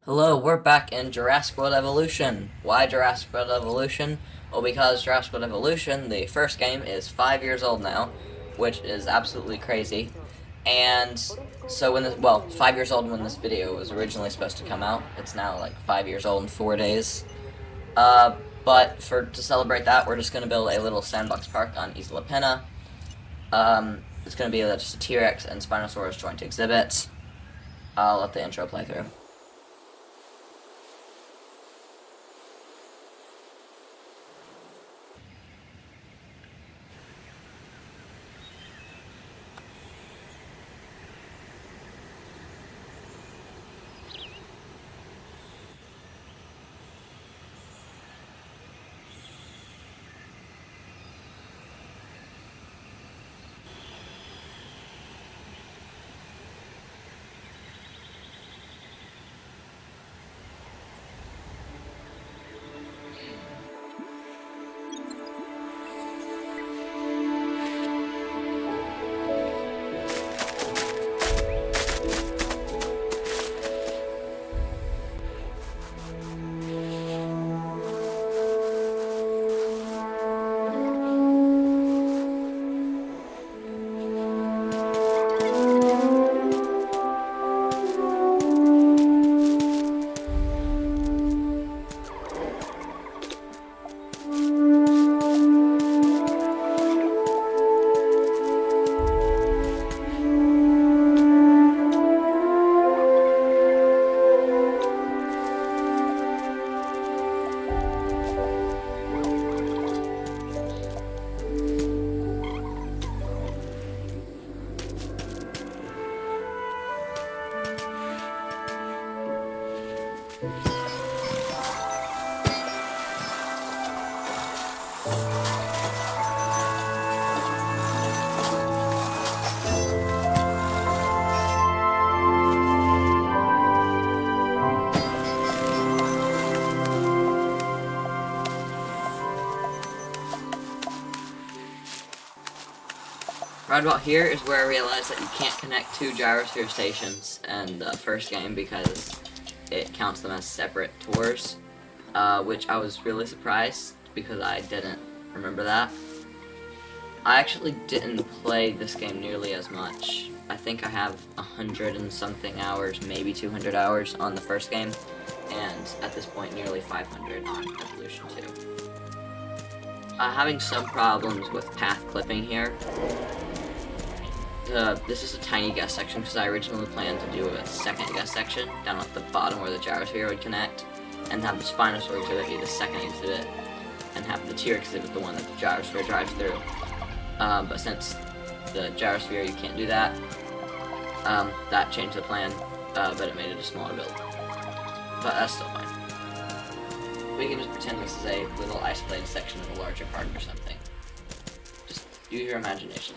Hello, we're back in Jurassic World Evolution. Why Jurassic World Evolution? Well, because Jurassic World Evolution, the first game, is 5 years old now, which is absolutely crazy. And so 5 years old when this video was originally supposed to come out. It's now like 5 years old in 4 days. But to celebrate that, we're just going to build a little sandbox park on Isla Pena. It's going to be just a T.rex and Spinosaurus joint exhibit. I'll let the intro play through. Right about here is where I realized that you can't connect two gyrosphere stations in the first game because it counts them as separate tours, which I was really surprised because I didn't remember that. I actually didn't play this game nearly as much. I think I have 100 and something hours, maybe 200 hours on the first game, and at this point nearly 500 on Evolution 2. Having some problems with path clipping here. This is a tiny guest section because I originally planned to do a second guest section down at the bottom where the gyrosphere would connect, and have the Spinosaur exhibit be the second exhibit, and have the T.rex exhibit the one that the gyrosphere drives through. But since the gyrosphere you can't do that, that changed the plan, but it made it a smaller build. But that's still fine. We can just pretend this is a little isolated section of a larger park or something. Just use your imagination.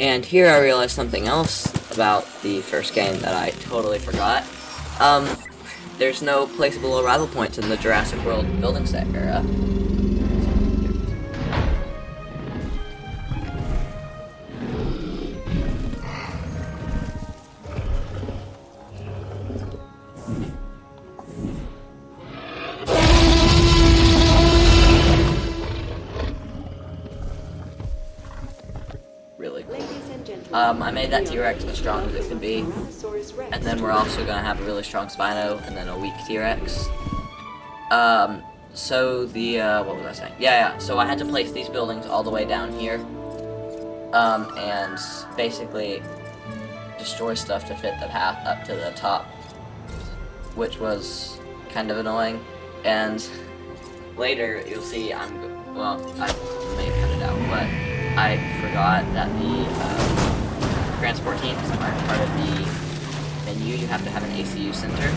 And here I realized something else about the first game that I totally forgot. There's no placeable arrival points in the Jurassic World building set era. Really cool. I made that T-Rex as strong as it could be, and then we're also going to have a really strong Spino, and then a weak T-Rex. So the, what was I saying? Yeah, so I had to place these buildings all the way down here, and basically destroy stuff to fit the path up to the top, which was kind of annoying, and later you'll see I may cut it out, but I forgot that the transport teams aren't part of the menu. You have to have an ACU center,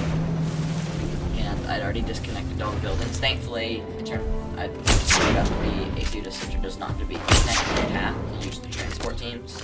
and I'd already disconnected all the buildings. Thankfully, I figured out the ACU center does not have to be connected to the path to use the transport teams.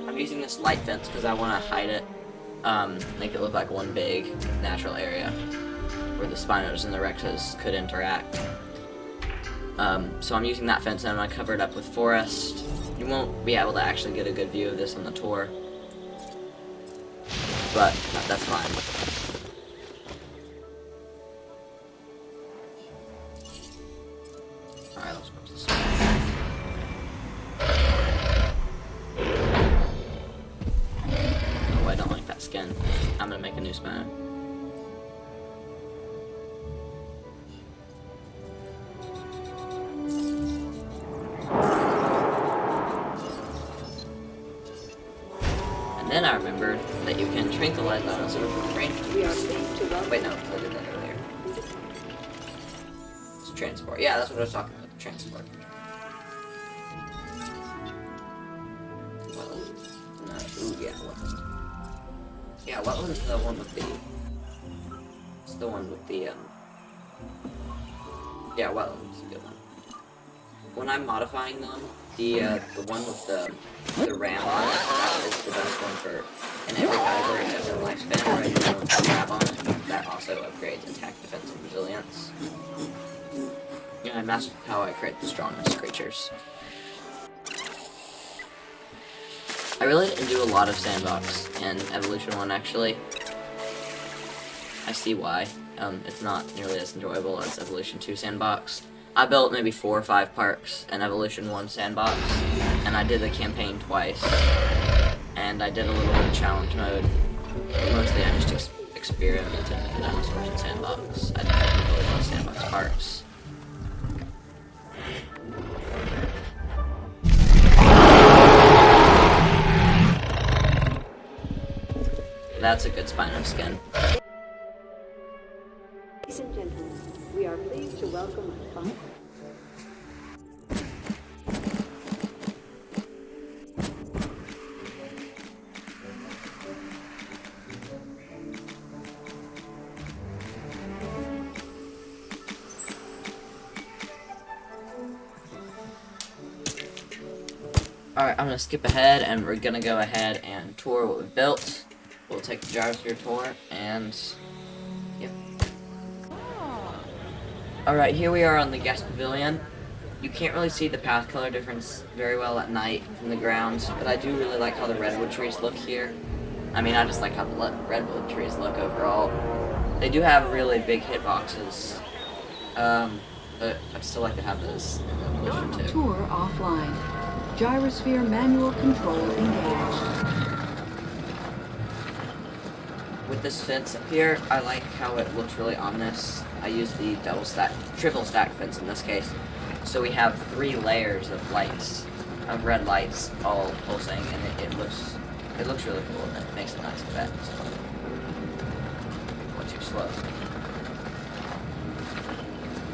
I'm using this light fence because I want to hide it, make it look like one big natural area where the Spinos and the Rexes could interact. So I'm using that fence, and I'm going to cover it up with forest. You won't be able to actually get a good view of this on the tour, but that's fine. Alright, let's go to the side. Oh, I don't like that skin. I'm gonna make a new Spino. And then I remembered that you can tranquilize dinosaurs with train. Wait, no, I did that earlier. It's transport. Yeah, that's what I was talking about. Transport. Wetland. No, ooh, yeah, wetland. Yeah, wetland's the one with the. It's the one with the. Yeah, wetland's a good one. When I'm modifying them, the one with the ram on it, that is the best one for. And every category has their lifespan, right? The one with the ram on it, that also upgrades attack, defense, and resilience. Yeah, and that's how I create the strongest creatures. I really didn't do a lot of sandbox in Evolution 1, actually. I see why. It's not nearly as enjoyable as Evolution 2 sandbox. I built maybe 4 or 5 parks in Evolution 1 sandbox, and I did the campaign twice, and I did a little bit of challenge mode, but mostly I just experimented in dinosaurs in sandbox. I didn't really want sandbox parks. That's a good Spino skin. Ladies and gentlemen, we are pleased to welcome our fun. Alright, I'm gonna skip ahead, and we're gonna go ahead and tour what we've built. We'll take the gyrosphere tour, and yep. Alright, here we are on the guest pavilion. You can't really see the path color difference very well at night from the ground, but I do really like how the redwood trees look here. I mean, I just like how the redwood trees look overall. They do have really big hitboxes, but I'd still like to have those in Evolution 2. Tour offline. Gyrosphere manual control engaged. With this fence up here, I like how it looks really ominous. I use the triple stack fence in this case. So we have 3 layers of lights, of red lights, all pulsing, and it looks really cool, and it makes a nice effect. slow.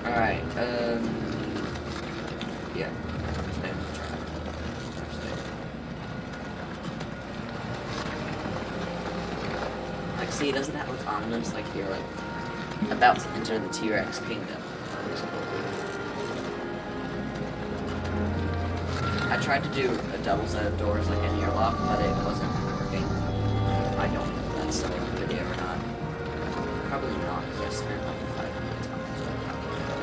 Alright, yeah. Stay on the track. Like, see, doesn't that look ominous? Like you're, like, about to enter the T.rex kingdom. That was cool. I tried to do a double set of doors, like an airlock, but it wasn't working. I don't know if that's still in the video or not. Probably not, because I spent like 5 minutes on it, so I'm not gonna cut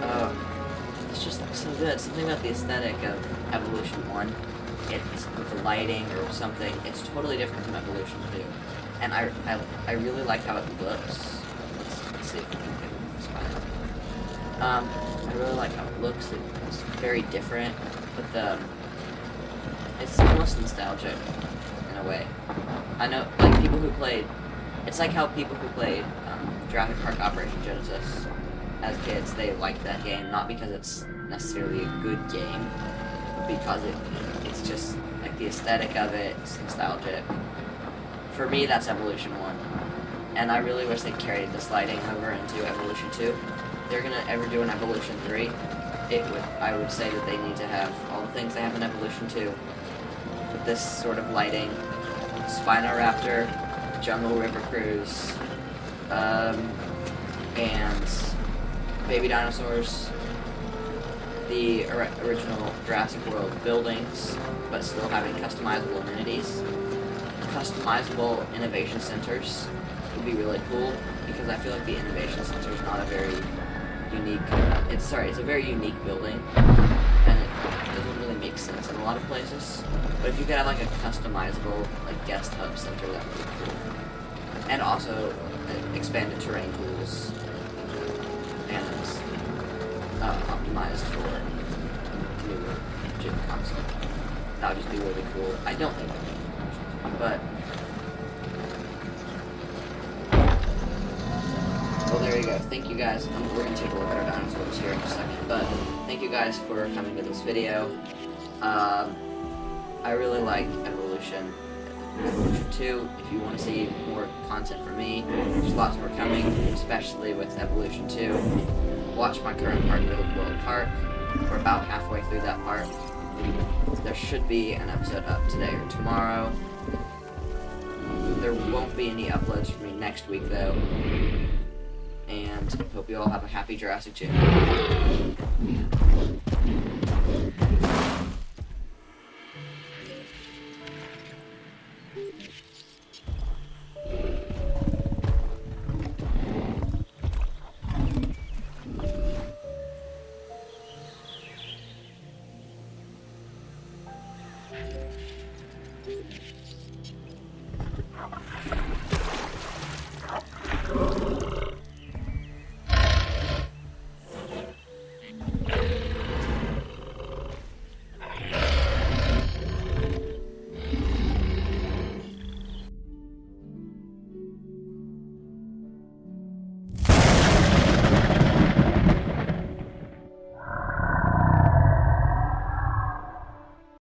it out. It's just like so good. Something about the aesthetic of Evolution 1. It's with the lighting or something. It's totally different from Evolution 2. And I really like how it looks. Let's see if we can get this fine. I really like how it looks. It's very different, but it's almost nostalgic in a way. I know, like people who played. It's like how people who played Jurassic Park Operation Genesis as kids, they liked that game not because it's necessarily a good game, but because it's just like the aesthetic of it. It's nostalgic. For me, that's Evolution 1, and I really wish they carried this lighting over into Evolution 2. If they're gonna ever do an Evolution 3, I would say that they need to have all the things they have in Evolution 2, with this sort of lighting, Spinoraptor, Jungle River Cruise, and baby dinosaurs, the original Jurassic World buildings, but still having customizable amenities. Customizable innovation centers would be really cool, because I feel like the innovation center is not a very unique. It's a very unique building, and it doesn't really make sense in a lot of places. But if you could have like a customizable like guest hub center, that would be cool. And also expanded terrain tools and optimized for newer gym console. That would just be really cool. I don't think that would be but well, there you go. Thank you guys. We're gonna take a look at our dinosaurs here in a second, but thank you guys for coming to this video. I really like Evolution 2. If you want to see more content from me, there's lots more coming, especially with Evolution 2. Watch my current part of the World Park. We're about halfway through that part. There should be an episode up today or tomorrow. There won't be any uploads for me next week, though. And hope you all have a happy Jurassic June.